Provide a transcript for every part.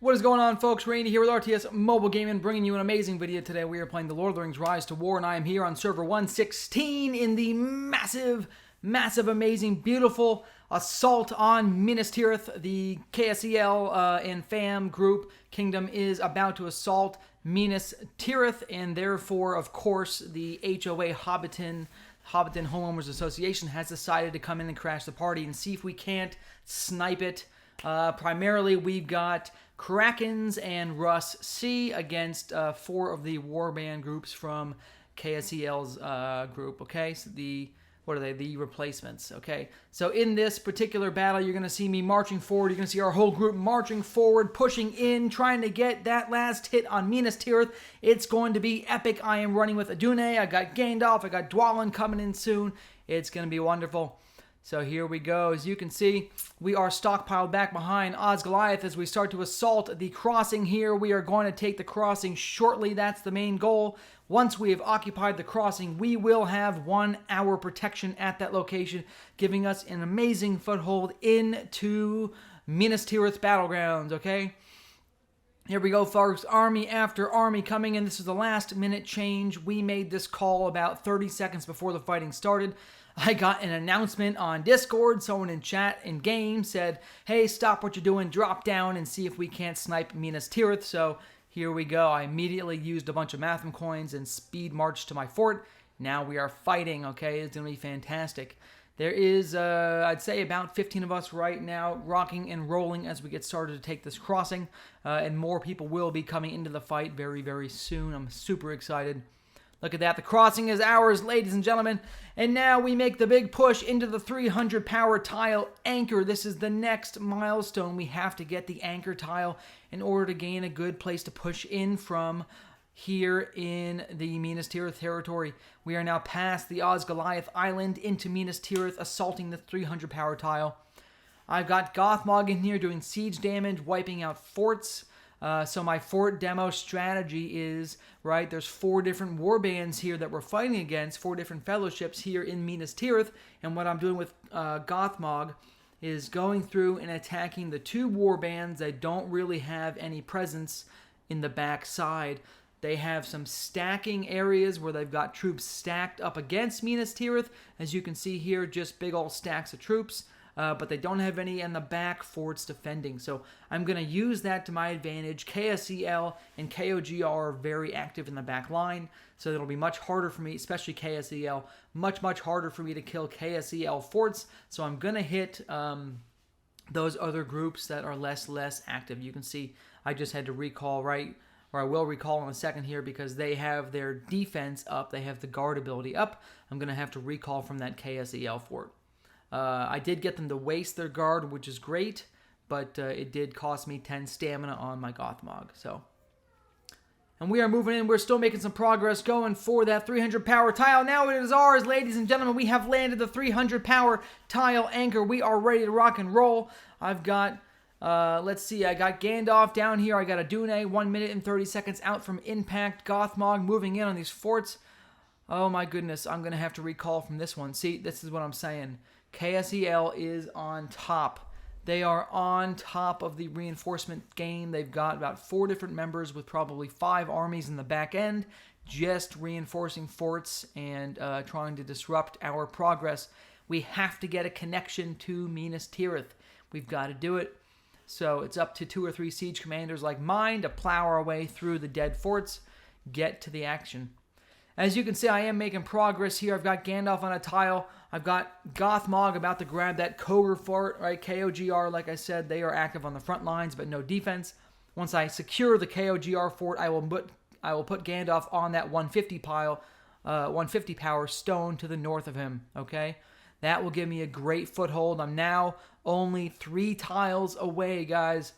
What is going on, folks? Randy here with RTS Mobile Gaming, bringing you an amazing video today. We are playing the Lord of the Rings Rise to War, and I am here on server 116 in the massive, amazing, beautiful assault on Minas Tirith. The KSEL and FAM group kingdom is about to assault Minas Tirith, and therefore, of course, the HOA Hobbiton Homeowners Association has decided to come in and crash the party and see if we can't snipe it. Primarily, we've got Krakens and Russ C against 4 of the warband groups from KSEL's group, okay? So what are they? The replacements, okay? So in this particular battle, you're going to see me marching forward. You're going to see our whole group marching forward, pushing in, trying to get that last hit on Minas Tirith. It's going to be epic. I am running with Adune. I got Gandalf. I got Dwalin coming in soon. It's going to be wonderful. So here we go. As you can see, we are stockpiled back behind Osgoliath as we start to assault the crossing here. We are going to take the crossing shortly. That's the main goal. Once we have occupied the crossing, we will have 1 hour protection at that location, giving us an amazing foothold into Minas Tirith battlegrounds, okay? Here we go, folks. Army after army coming in. This is the last minute change. We made this call about 30 seconds before the fighting started. I got an announcement on Discord. Someone in chat in game said, hey, stop what you're doing, drop down and see if we can't snipe Minas Tirith. So here we go. I immediately used a bunch of Matham coins and speed marched to my fort. Now we are fighting, okay? It's going to be fantastic. There is, I'd say, about 15 of us right now rocking and rolling as we get started to take this crossing. And more people will be coming into the fight very, very soon. I'm super excited. Look at that. The crossing is ours, ladies and gentlemen. And now we make the big push into the 300 power tile anchor. This is the next milestone. We have to get the anchor tile in order to gain a good place to push in from here in the Minas Tirith territory. We are now past the Osgoliath Island into Minas Tirith, assaulting the 300 power tile. I've got Gothmog in here doing siege damage, wiping out forts. So my fort demo strategy is, right, there's 4 different warbands here that we're fighting against, 4 different fellowships here in Minas Tirith, and what I'm doing with Gothmog is going through and attacking the 2 warbands that don't really have any presence in the back side. They have some stacking areas where they've got troops stacked up against Minas Tirith. As you can see here, just big old stacks of troops. But they don't have any in the back forts defending. So I'm going to use that to my advantage. KSEL and KOGR are very active in the back line, so it'll be much harder for me, especially KSEL, much harder for me to kill KSEL forts. So I'm going to hit those other groups that are less active. You can see I just had to recall, right? Or I will recall in a second here because they have their defense up. They have the guard ability up. I'm going to have to recall from that KSEL fort. I did get them to waste their guard, which is great, but it did cost me 10 stamina on my Gothmog. So, and we are moving in. We're still making some progress going for that 300 power tile. Now it is ours, ladies and gentlemen. We have landed the 300 power tile anchor. We are ready to rock and roll. I've got, let's see, I got Gandalf down here. I got Adune, 1 minute and 30 seconds out from impact. Gothmog moving in on these forts. Oh my goodness, I'm going to have to recall from this one. See, this is what I'm saying. KSEL is on top. They are on top of the reinforcement game. They've got about 4 different members with probably 5 armies in the back end, just reinforcing forts and trying to disrupt our progress. We have to get a connection to Minas Tirith. We've got to do it. So it's up to 2 or 3 siege commanders like mine to plow our way through the dead forts, get to the action. As you can see, I am making progress here. I've got Gandalf on a tile. I've got Gothmog about to grab that Kogr fort, right? KOGR, like I said, they are active on the front lines, but no defense. Once I secure the KOGR fort, I will put Gandalf on that 150 power stone to the north of him, okay? That will give me a great foothold. I'm now only 3 tiles away, guys.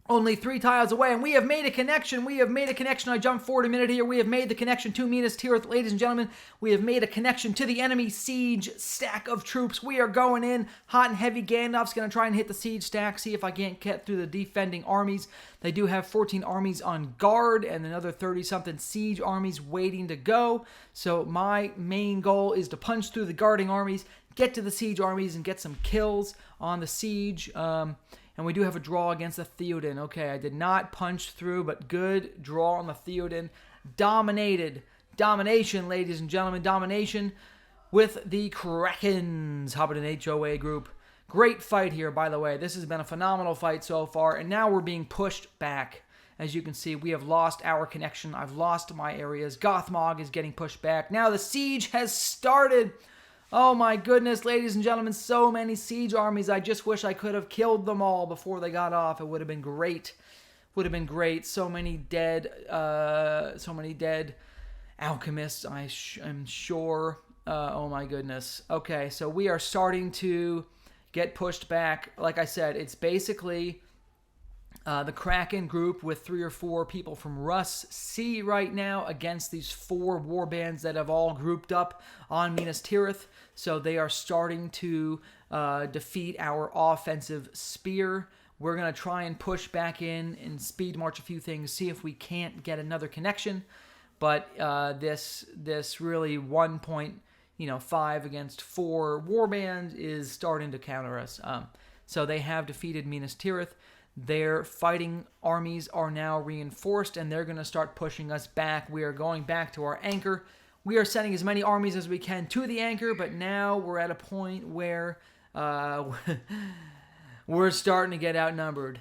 Only 3 tiles away, and we have made a connection. We have made a connection. I jumped forward a minute here. We have made the connection to Minas Tirith, ladies and gentlemen. We have made a connection to the enemy siege stack of troops. We are going in hot and heavy. Gandalf's going to try and hit the siege stack, see if I can't get through the defending armies. They do have 14 armies on guard and another 30-something siege armies waiting to go. So my main goal is to punch through the guarding armies, get to the siege armies, and get some kills on the siege. And we do have a draw against the Theoden. Okay, I did not punch through, but good draw on the Theoden. Domination, ladies and gentlemen. Domination with the Krakens. Hobbiton HOA group. Great fight here, by the way. This has been a phenomenal fight so far. And now we're being pushed back. As you can see, we have lost our connection. I've lost my areas. Gothmog is getting pushed back. Now the siege has started. Oh my goodness, ladies and gentlemen, so many siege armies. I just wish I could have killed them all before they got off. It would have been great. Would have been great. So many dead alchemists, I'm sure. Oh my goodness. Okay, so we are starting to get pushed back. Like I said, it's basically the Kraken group with 3 or 4 people from Russ C right now against these 4 warbands that have all grouped up on Minas Tirith. So they are starting to defeat our offensive spear. We're going to try and push back in and speed march a few things, see if we can't get another connection. But this really 1.5 against 4 warband is starting to counter us. So they have defeated Minas Tirith. Their fighting armies are now reinforced, and they're going to start pushing us back. We are going back to our anchor. We are sending as many armies as we can to the anchor, but now we're at a point where we're starting to get outnumbered.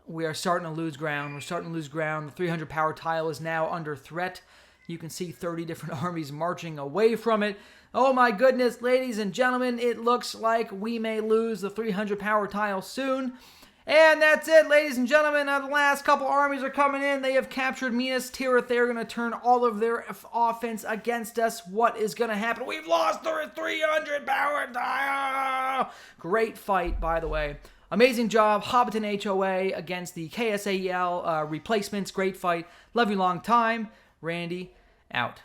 We are starting to lose ground. The 300 power tile is now under threat. You can see 30 different armies marching away from it. Oh my goodness, ladies and gentlemen, it looks like we may lose the 300 power tile soon. And that's it, ladies and gentlemen. The last couple armies are coming in. They have captured Minas Tirith. They're going to turn all of their offense against us. What is going to happen? We've lost the 300 power tile. Great fight, by the way. Amazing job. Hobbiton HOA against the KSAEL replacements. Great fight. Love you long time. Randy, out.